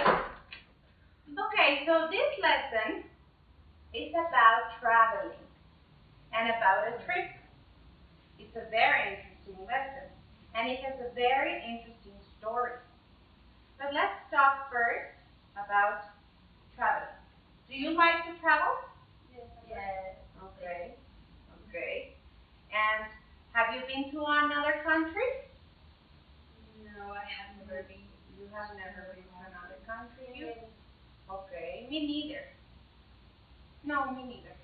Okay, so this lesson is about traveling and about a trip. It's a very interesting lesson and it has a very interesting story. But let's talk first about traveling. Do you like to travel? Yes. Okay. Okay. And have you been to another country? No, I have never been. You have never been to another country? Yes. Okay, me neither. No, me neither.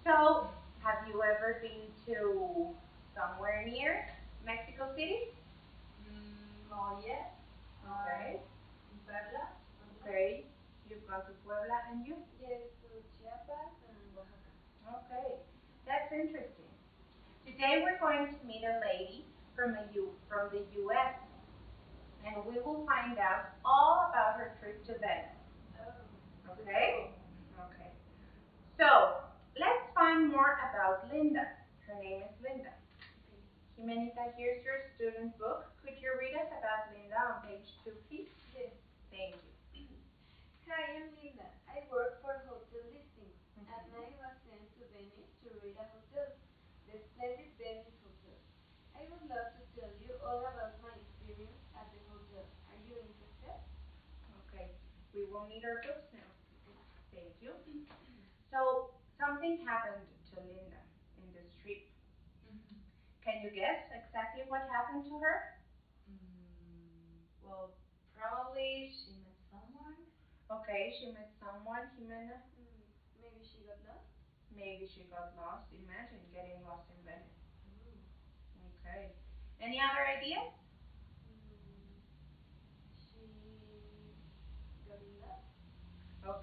So, have you ever been to somewhere near Mexico City? Oh, yes. Okay. In Puebla. Okay. You've gone to Puebla and you? Yes, to Chiapas and Oaxaca. Okay. That's interesting. Today we're going to meet a lady from the US and we will find out all about her trip to Venice. Oh. Okay? Okay. So, let's find more about Linda. Her name is Linda. Jimenita, here's your student book. Could you read us about Linda on page 2, please? Yes. Thank you. Hi, I'm Linda. I work for hotel listings. At night I was sent to Venice to read a hotel, the splendid Venice Hotel. I would love to tell you all about my experience at the hotel. Are you interested? Okay. We will need our books now. Thank you. So, something happened to Linda in this trip. Can you guess exactly what happened to her? Well, probably she met someone. Okay, she met someone, Jimena. Maybe she got lost. Maybe she got lost. Imagine getting lost in Venice. Ooh. Okay. Any other ideas? She got in love.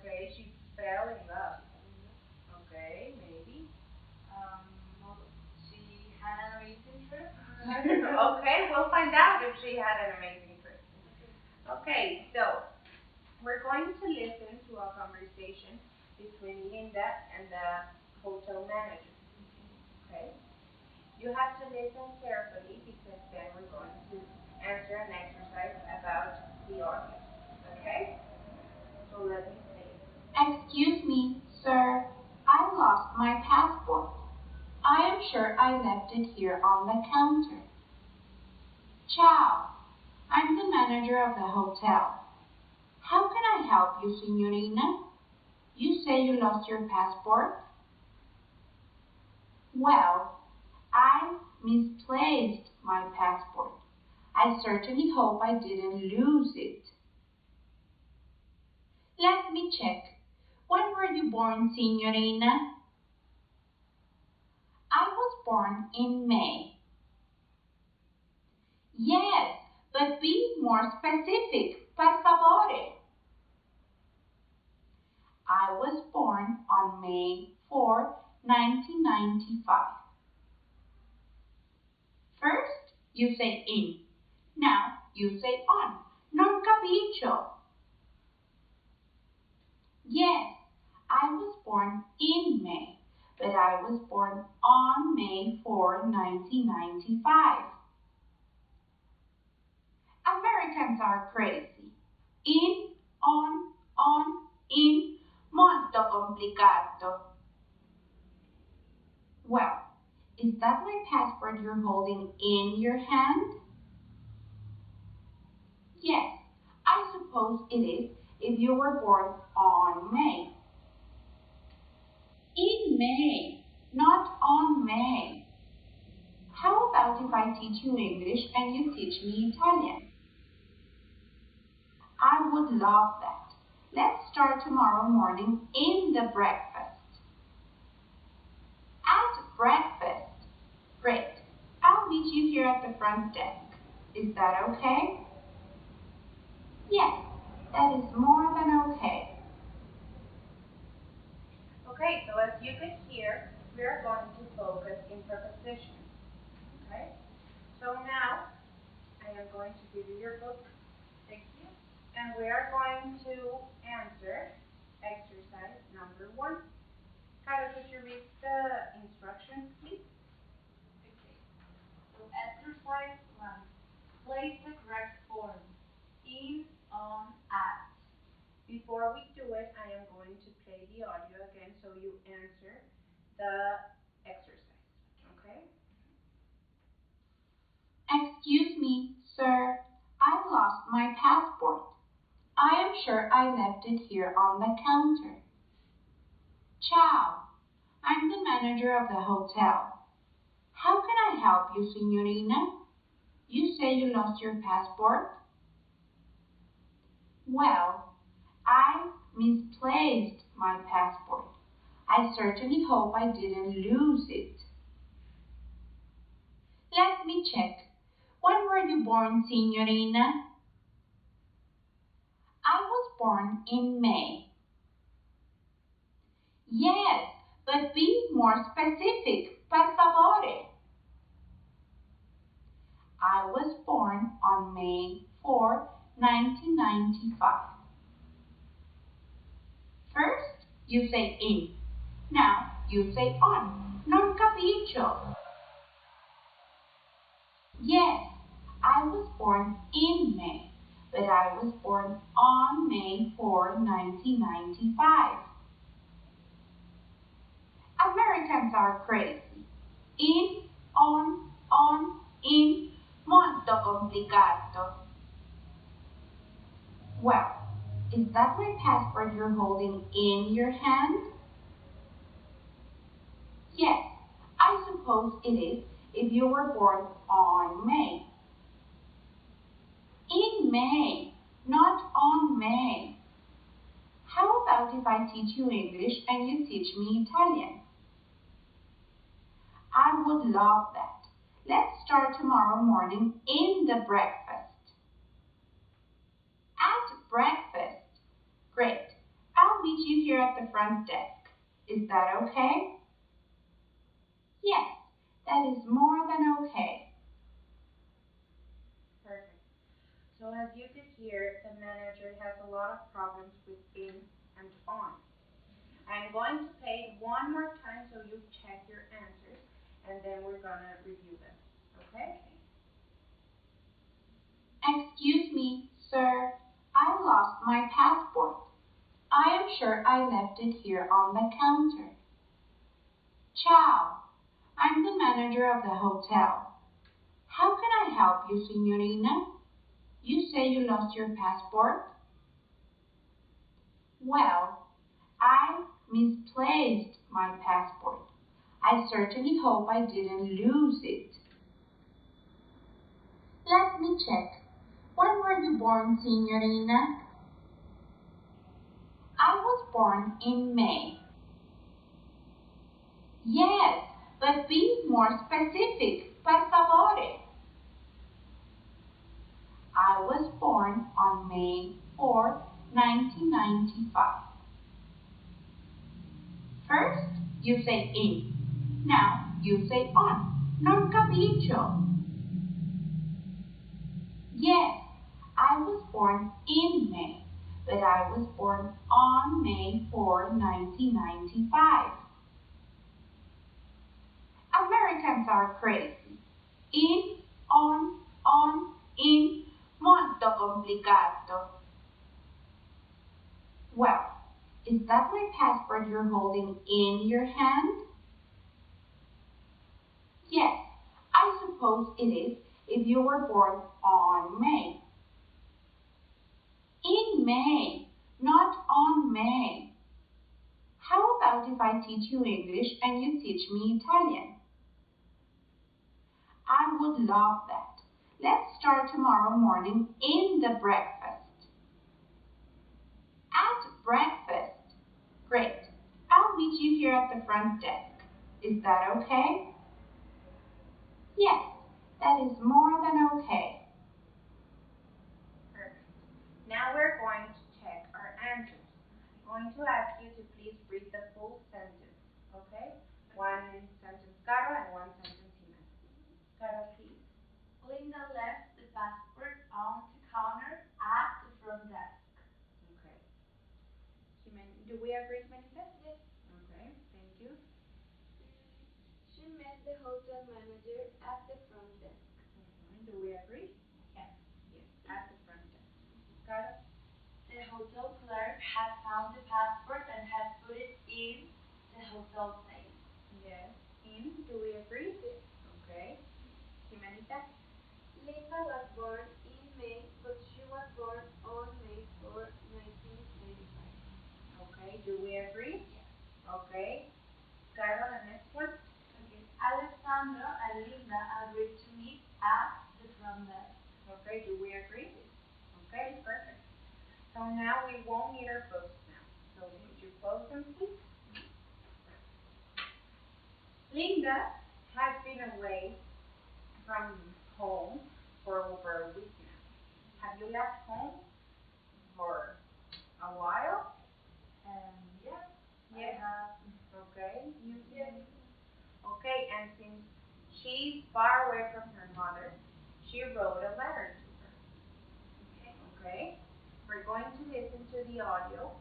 Okay, she fell in love. She fell in love. Okay, maybe. Well, she had an amazing trip. Okay, we'll find out if she had an amazing trip. Okay. Okay, so we're going to listen to a conversation between Linda and the hotel manager. Okay? You have to listen carefully because then we're going to answer an exercise about the audio. Okay? So let me say it. Excuse me, sir. I lost my passport. I am sure I left it here on the counter. Ciao. I'm the manager of the hotel. How can I help you, Signorina? You say you lost your passport? Well, I misplaced my passport. I certainly hope I didn't lose it. Let me check. When were you born, Signorina? I was born in May. Yes, but be more specific, per favore. I was born on May 4, 1995. First, you say in. Now, you say on. Non capisco. Yes, I was born in May, but I was born on May 4, 1995. Americans are crazy. In, on, in, molto complicato. Well, is that my passport you're holding in your hand? Yes, I suppose it is if you were born on May. In May, not on May. How about if I teach you English and you teach me Italian? I would love that. Let's start tomorrow morning in the breakfast. At breakfast. Great. I'll meet you here at the front desk. Is that okay? Yes, that is more than okay. Okay, so as you could hear, we are going to focus in prepositions. Okay? So now, I am going to give you your book. Thank you. And we are going to answer exercise number 1. Carla, could you read the instructions, please? Okay. So exercise 1. Place the correct form. In, on, at. Before we do it, I am going to play the audio again so you answer the exercise. Okay? Excuse me, sir. I lost my passport. I am sure I left it here on the counter. Ciao. I'm the manager of the hotel. How can I help you, signorina? You say you lost your passport? Well, I misplaced my passport. I certainly hope I didn't lose it. Let me check. When were you born, signorina? I was born in May. Yes, but be more specific, per favore. I was born on May 4, 1995. First, you say in. Now, you say on. Non capisco. Yes, I was born in May, but I was born on May 4, 1995. Americans are crazy. In, on, in, molto complicato. Well, is that my passport you're holding in your hand? Yes, I suppose it is if you were born on May. In May, not on May. How about if I teach you English and you teach me Italian? I would love that. Let's start tomorrow morning in the breakfast. At breakfast. Great. I'll meet you here at the front desk. Is that okay? Yes, that is more than okay. Perfect. So as you could hear, the manager has a lot of problems with in and on. I'm going to play it one more time so you check your answers and then we're gonna review them. Okay? Excuse me, sir. I lost my passport. I am sure I left it here on the counter. Ciao. I'm the manager of the hotel. How can I help you, signorina? You say you lost your passport? Well, I misplaced my passport. I certainly hope I didn't lose it. Let me check. When were you born, signorina? I was born in May. Yes, but be more specific, per favore. I was born on May 4, 1995. First, you say in. Now, you say on. Non capisco. Yes, I was born in May, but I was born on May 4, 1995. Americans are crazy. In, on, in, molto complicato. Well, is that my passport you're holding in your hand? Yes, I suppose it is if you were born on May. In May, not on May. How about if I teach you English and you teach me Italian? I would love that. Let's start tomorrow morning in the breakfast. At breakfast. Great. I'll meet you here at the front desk. Is that okay? Yes, that is more than okay. Perfect. Now we're going to check our answers. I'm going to ask you to please read the full sentence. Okay? One sentence Caro and one sentence Jimena. Caro, please. Linda left the passport on the counter at the front desk. Okay. Do we agree, Jimenita? Yes. Okay, thank you. She met the hotel manager at the front desk. Do we agree? Yes. Yes, at the front desk. Caro? The hotel clerk had found the passport and had put it in the hotel safe. Yes. Do we agree? Yes. Okay. Jimenita? Linda was born in May, but she was born on May 4, 1985. Okay. Do we agree? Yes. Okay. Carol, the next one? Okay. Alessandro and Linda agreed to meet at the front desk. Okay. Do we agree? Okay. Perfect. So now we won't need our books now. So could you close them, please? Linda has been away from home for over a week now. Have you left home for a while? Yes. Yes. I have. Okay. Yes. Okay, and since she's far away from her mother, she wrote a letter to her. Okay. Okay? We're going to listen to the audio,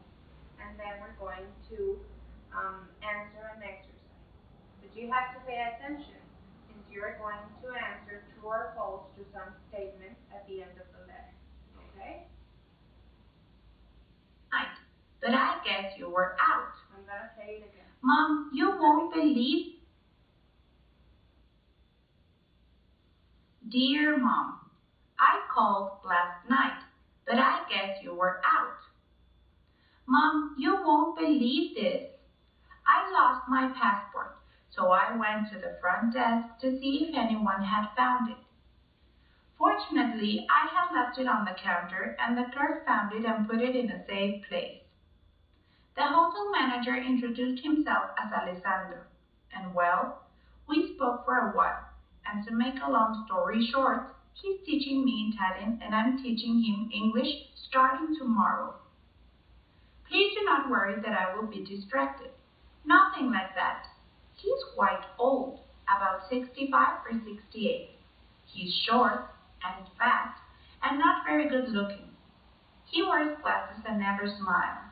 and then we're going to answer an exercise. But you have to pay attention, since you're going to answer true or false to some statements at the end of the letter. Okay? But I guess you were out. I'm going to say it again. Mom, you won't believe. Dear Mom, I called last night, but I guess you were out. Mom, you won't believe this. I lost my passport, so I went to the front desk to see if anyone had found it. Fortunately, I had left it on the counter and the clerk found it and put it in a safe place. The hotel manager introduced himself as Alessandro, and well, we spoke for a while, and to make a long story short, he's teaching me Italian and I'm teaching him English starting tomorrow. Please do not worry that I will be distracted. Nothing like that. He's quite old, about 65 or 68. He's short and fat and not very good looking. He wears glasses and never smiles.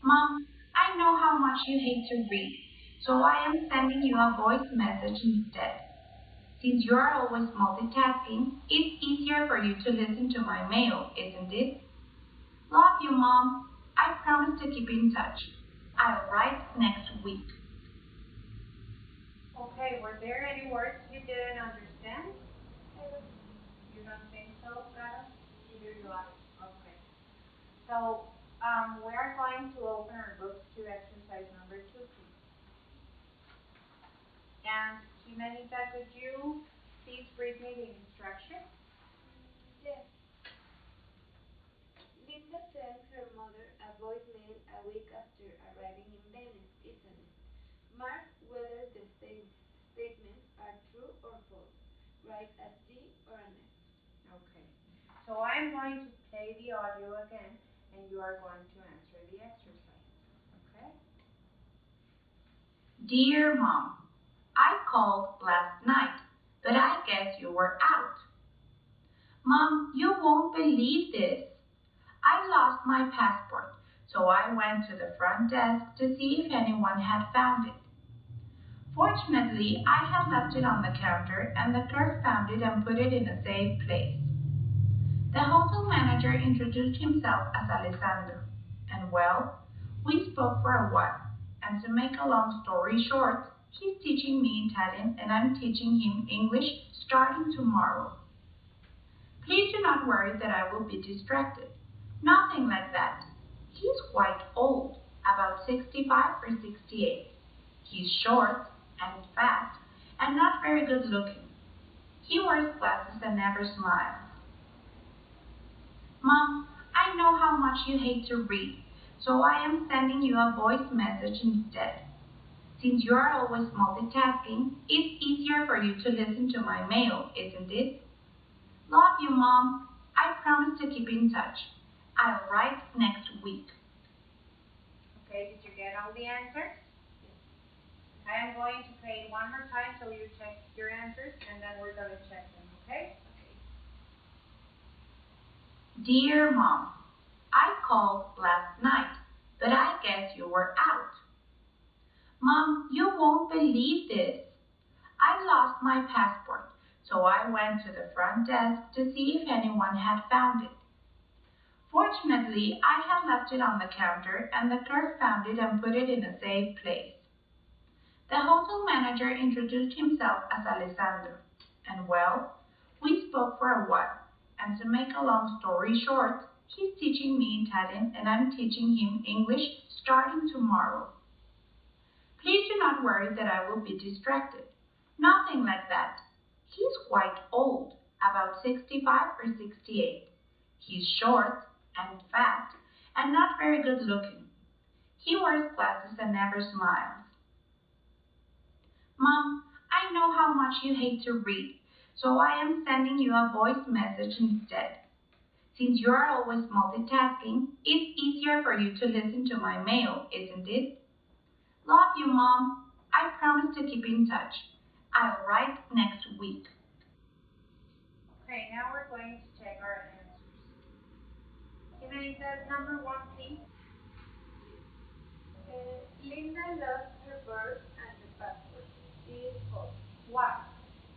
Mom, I know how much you hate to read, so I am sending you a voice message instead. Since you are always multitasking, it's easier for you to listen to my mail, isn't it? Love you, Mom. I promise to keep in touch. I'll write next week. Okay, were there any words you didn't understand? You don't think so, Carol? Neither do I. Okay. So, we are going to open our books to exercise number 2, please. And Jimenita, could you please read me the instructions? Yes. Linda sent her mother a voicemail a week after arriving in Venice, Italy. Mark whether the statements are true or false. Write a C or an S. Okay. So I'm going to play the audio again, and you are going to answer the exercise. Okay? Dear Mom, I called last night, but I guess you were out. Mom, you won't believe this. I lost my passport, so I went to the front desk to see if anyone had found it. Fortunately, I had left it on the counter and the clerk found it and put it in a safe place. The hotel manager introduced himself as Alessandro, and well, we spoke for a while, and to make a long story short, he's teaching me Italian and I'm teaching him English starting tomorrow. Please do not worry that I will be distracted. Nothing like that. He's quite old, about 65 or 68. He's short and fat and not very good looking. He wears glasses and never smiles. Mom, I know how much you hate to read, so I am sending you a voice message instead. Since you are always multitasking, it's easier for you to listen to my mail, isn't it? Love you, Mom. I promise to keep in touch. I'll write next week. Okay, did you get all the answers? I am going to play it one more time so you check your answers, and then we're going to check them, okay? Dear Mom, I called last night, but I guess you were out. Mom, you won't believe this. I lost my passport, so I went to the front desk to see if anyone had found it. Fortunately, I had left it on the counter, and the clerk found it and put it in a safe place. The hotel manager introduced himself as Alessandro, and well, we spoke for a while, and to make a long story short, he's teaching me Italian and I'm teaching him English starting tomorrow. Please do not worry that I will be distracted. Nothing like that. He's quite old, about 65 or 68. He's short and fat and not very good looking. He wears glasses and never smiles. Mom, I know how much you hate to read, so I am sending you a voice message instead. Since you are always multitasking, it's easier for you to listen to my mail, isn't it? Love you, Mom. I promise to keep in touch. I'll write next week. Okay, now we're going to check our answers. Jimenita, number one, please. Linda lost her purse and her passport. Is false. Why?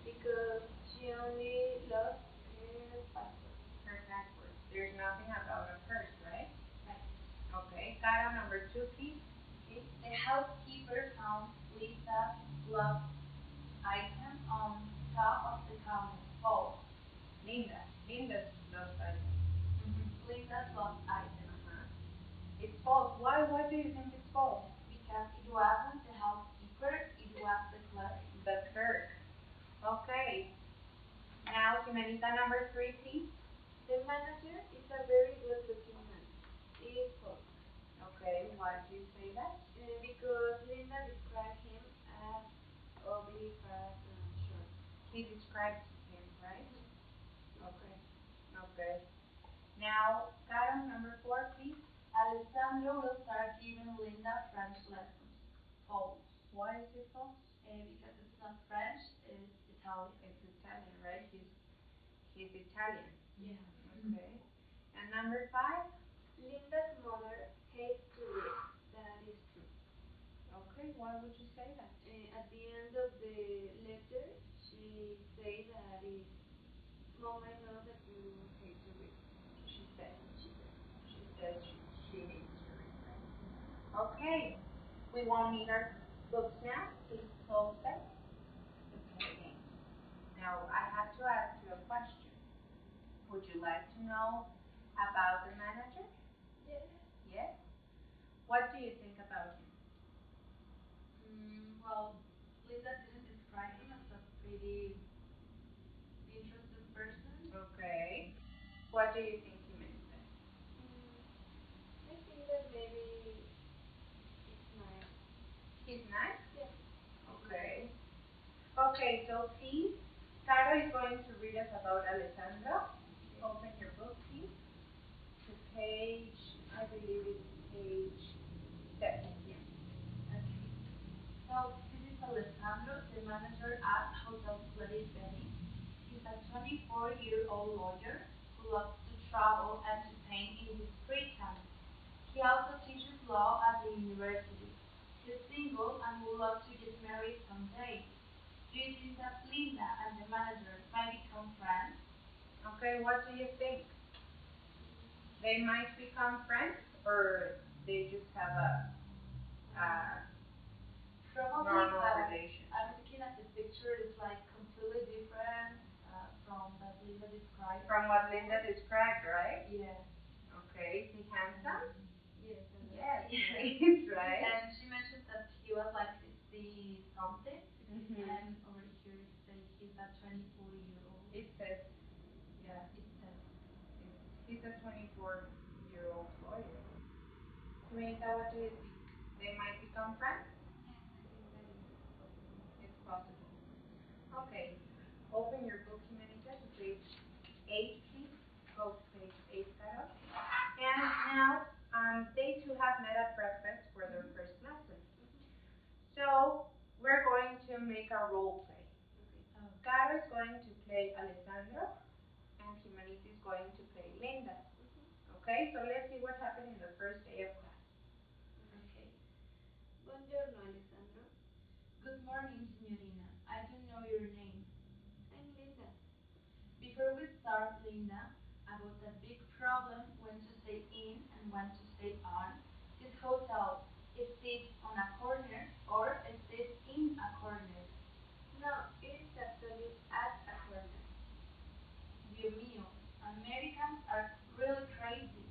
Because she only lost her passport. Her passport. There's nothing about a purse, right? Right. Okay, Caro, number two, please. Okay. The housekeeper found Lisa's lost item on top of the counter. False. Linda's lost item. Linda's lost item. It's false. Why? Why do you think it's false? Because it wasn't the housekeeper, it was the clerk. The clerk. Okay. Now, Jimenita, number three, please. The manager is a very good-looking man. Is false. Okay, why do you say that? Because Linda described him as ugly, fat, and short. He describes him, right? Okay. Okay. Now, Caro, number four, please. Alessandro will start giving Linda French lessons. False. Why is it false? Because it's not French, it's Italian. It's Italian, right? He's Italian. Yeah. Okay. And number five? Linda's mother hates to read. That is true. Okay, why would you say that? At the end of the letter, she said that is, Mom, I know that you hate to read. She said. She said. She says she hates to read, right? Okay. We won't need our books now. Please close them. Okay. Now, I have to ask you a question. Would you like to know about the manager? Yes. Yes? What do you think about him? Well, Linda didn't describe him as a pretty interesting person. Okay. What do you think he meant then? I think that maybe it's nice. He's nice? Yes. Okay. Okay, so please, Caro is going to read us about Alessandro. Open your book, please. To page, I believe it's page 7. Yeah. Okay. So this is Alessandro, the manager at Hotel Splendid Venice. He's a 24-year-old lawyer who loves to travel and to paint in his free time. He also teaches law at the university. He's single and would love to get married someday. Do you think that Linda and the manager might become friends? Okay, what do you think? They might become friends, or they just have a Probably, normal but relationship? I'm looking at the picture. It's like completely different from that Linda described. From what Linda described, right? Yeah. Okay, is he handsome? Yes. Yes, he's right. And she mentioned that he was like 60 something, and over here it says he's a 24-year-old. It says, Yeah, it says. he's a 24-year-old lawyer. Jimenita, what do you think? They might become friends? Yes, I think that is possible. It's possible. Okay, open your book, Jimenita, to page 8, please. Go to page 8, Caro. And now, they two have met at breakfast for their first lesson. So, we're going to make a role play. Oh. Caro is going to play Alessandro, and Jimenita is going to play Linda. Okay, so let's see what happened in the first day of class. Okay. Buongiorno, Alessandro. Good morning, Signorina. I don't know your name. I'm Linda. Before we start, Linda, about that big problem when to say want to stay on. This hotel, is it on a corner or is it in a corner? No, it is actually at a corner. Dios mío, Americans are really crazy.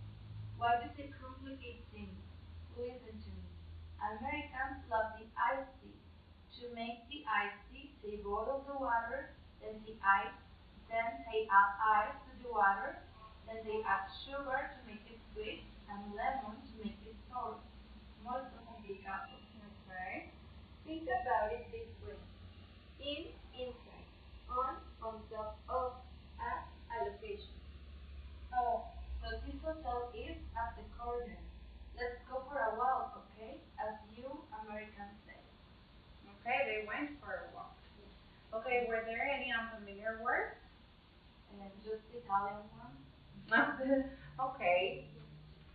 Why do they complicate things? Listen to me. Americans love the iced tea. To make the iced tea, they boil the water, then they add ice to the water, then they add sugar to make it sweet, and lemon to make it sour. Molto complicato. Okay. Think about it this way. In, inside. On top of. At, a location. Oh, so this hotel is at the corner. Let's go for a walk, okay? As you Americans say. Okay, they went for a walk. Okay, were there any unfamiliar words? Just Italian one. Okay,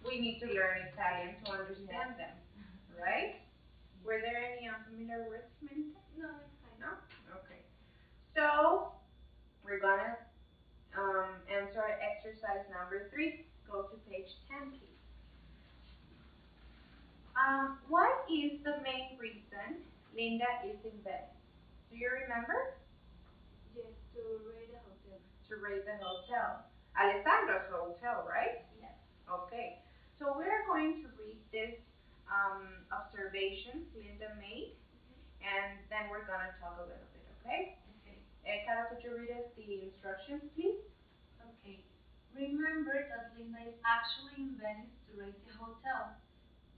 we need to learn Italian to understand them, right? Were there any unfamiliar words, Jimenita? No, it's fine. No? Okay. So, we're gonna answer exercise number 3. Go to page 10, please. What is the main reason Linda is in Venice? Do you remember? Yes, to rate a hotel. To rate the hotel. Alessandro's hotel, right? Yes. Okay. So we're going to read this observations Linda made, and then we're going to talk a little bit, okay? Okay. Caro, could you read us the instructions, please? Okay. Remember that Linda is actually in Venice to rate the hotel.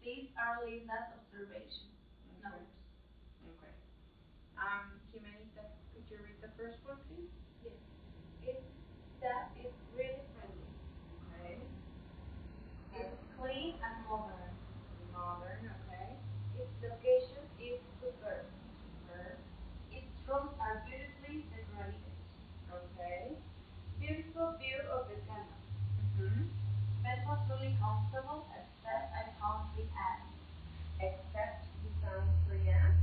These are Linda's observations. Okay. Notes. Okay. Jimenita, could you read the first one, please? Yes. Its staff is really friendly. Okay. It's clean and modern. Modern, okay. Its location is superb. Superb, Its rooms are beautifully decorated. okay. Beautiful view of the canal. Mm-hmm. Bed was really comfortable, except I can't see ants. Except you found 3 ants.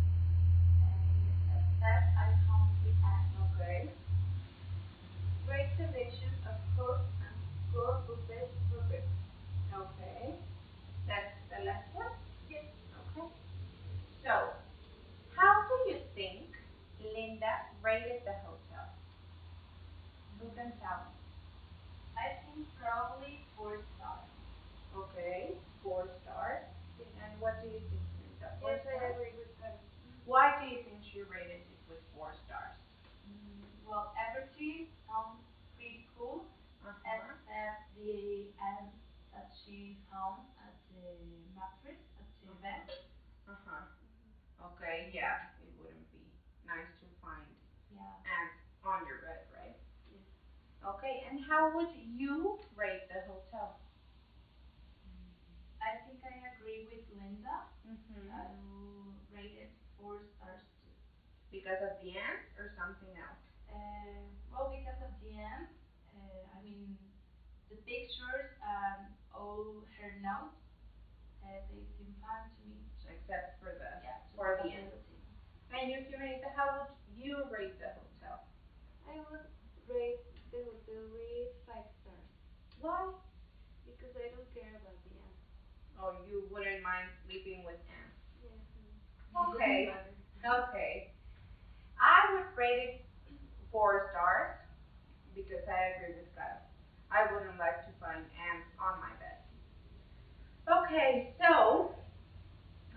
Except I can't see ants. Okay. Great selection of cooked and core buffet for breakfast. Okay. That's the last one? Yes. Okay. So, how do you think Linda rated the hotel? Who can tell me? I think probably 4 stars. Okay. 4 stars. Yes. And what do you think, Linda? 4 Yes, I stars? agree with Carol. Why do you think she rated it with 4 stars? Well, everything sounds pretty cool, Uh-huh. except the ants that she found at the mattress, at the bed. Uh-huh. Okay, yeah. It wouldn't be nice to find Yeah. ants on your bed, right? Yes. Okay, and how would you rate the hotel? I think I agree with Linda. Mm-hmm. I will rate it 4 stars too. Because of the ants or something else? Well, because of the ants, I mean, the pictures and all her notes, they seem fine to me. So, Except for yeah, to for have a the ants. little thing. And you, Jimenita, how would you rate the hotel? I would rate the hotel with 5 stars Why? because I don't care about the ants. Oh, you wouldn't mind sleeping with ants. Yes, it doesn't Okay. matter. Okay. I would rate it 4 stars because I agree with Caro. I wouldn't like to find ants on my bed. Okay, so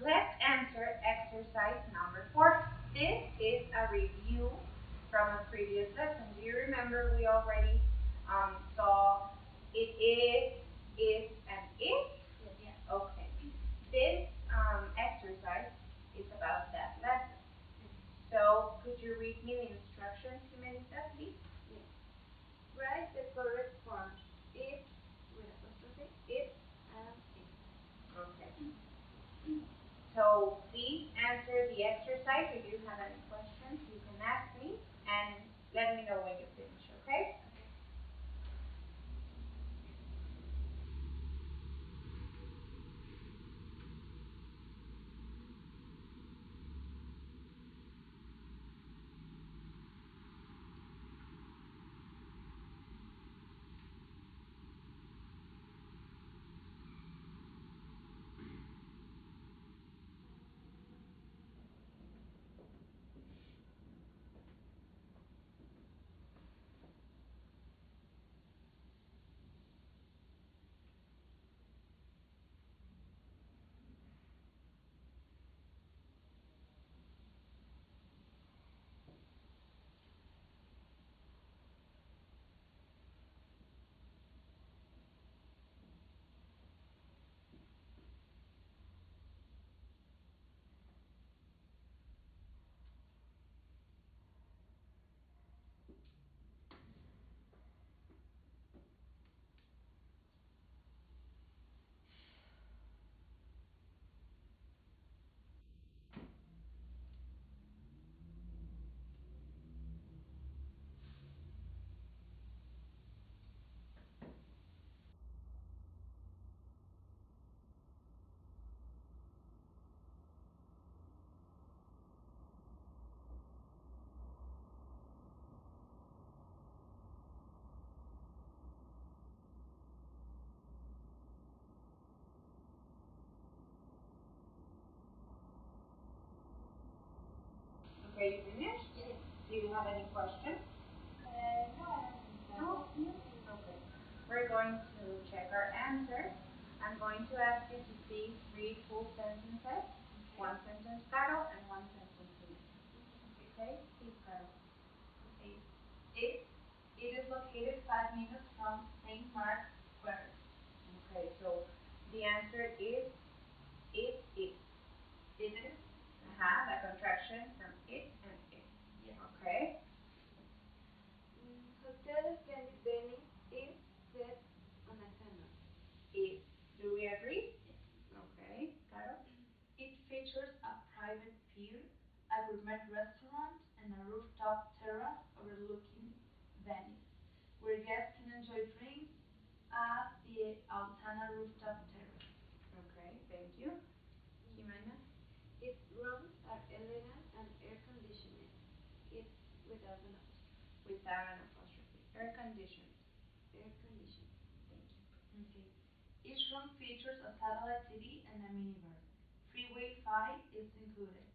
let's answer exercise number 4. This is a review from a previous lesson. Do you remember we already saw it is, and is? Yes. Yeah. Okay. This exercise is about that lesson. So, could you read me the instructions, Jimenita, please? Yes. Write the correct forms. It with apostrophe. It and is. Okay. So, please answer the exercise. If you have any questions, you can ask me and let me know when you finish, okay? Okay. you have any questions? No, I don't think so. No? Okay. We're going to check our answers. I'm going to ask you to please read full sentences. Okay. One sentence, Caro, and one sentence, Jimena. Okay? Please, Caro. Okay. It is located 5 minutes from St. Mark's Square. Okay, so the answer is it is. It is? The contraction from it and it. Yes. Okay? Hotel Splendid Venice is set on a canal. Is. Do we agree? Yes. Okay, Caro? It features a private pier, a gourmet restaurant, and a rooftop terrace overlooking Venice, where guests can enjoy drinks at the Altana rooftop terrace. Okay, thank you. Jimena? Its rooms are elegant and air conditioned. It's without an apostrophe. Without an apostrophe. Air conditioned. Air conditioned. Thank you. Okay. Each room features a satellite TV and a minibar. Free Wi-Fi is included.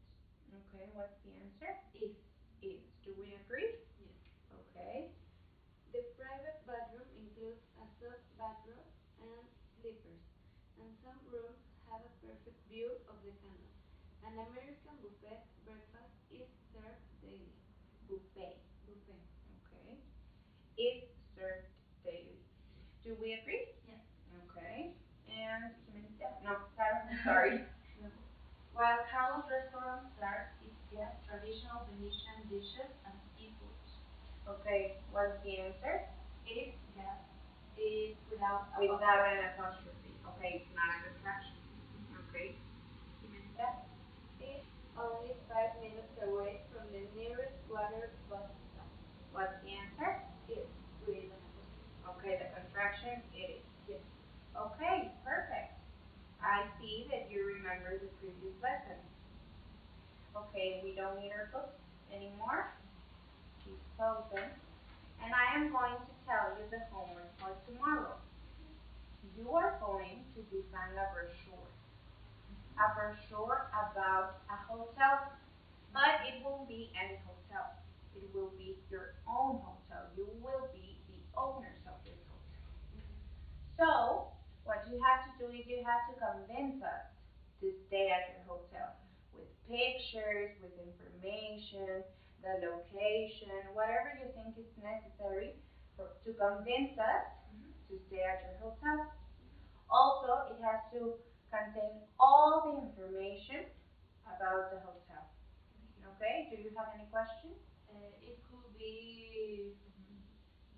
Okay, what's the answer? Is. Is. Do we agree? Yes. Okay. The private bathroom includes a soft bathrobe and slippers, and some rooms have a perfect view of the canal. An American buffet breakfast is served daily. Buffet. Buffet. Okay. Is served daily. Do we agree? Yes. Okay. And Jimenita? No, Caro, sorry. While Carlos Restaurant serves its guests traditional Venetian dishes and seafood. Okay, what's the answer? It, yes, is without Without an apostrophe. Okay, it's not a contraction. Okay. Jimenita? It's only 5 minutes away from the nearest water bus stop. What's the answer? Is. with an apostrophe. Okay, the contraction, it is. Yes. Okay, perfect. I see that you remember the previous lesson. Okay, we don't need our books anymore. Please close them. And I am going to tell you the homework for tomorrow. You are going to design a brochure. A brochure about a hotel, but it won't be any hotel. It will be your own hotel. You will be the owners of this hotel. So, what you have to do is you have to convince us to stay at your hotel with pictures, with information, the location, whatever you think is necessary to convince us to stay at your hotel. Also, it has to contain all the information about the hotel. Okay, do you have any questions? It could be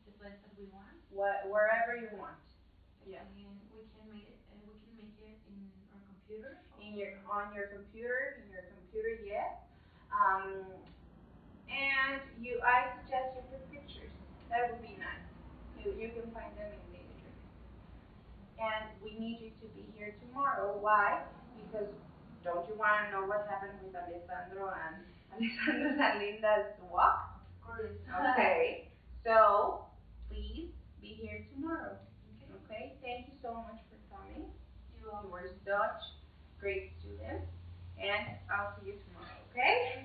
the place that we want. Wherever you want. Yeah. And we can make it in our computer. On your computer, yes. Um, and I suggest you put pictures. That would be nice. You can find them in the internet. And we need you to be here tomorrow. Why? Because don't you want to know what happened with Alessandro and Alessandro's and Linda's walk? Of course. Okay. So please be here tomorrow. Okay. Okay. Thank you so much for coming. You're You were welcome. such great students, and I'll see you tomorrow. Okay? Thank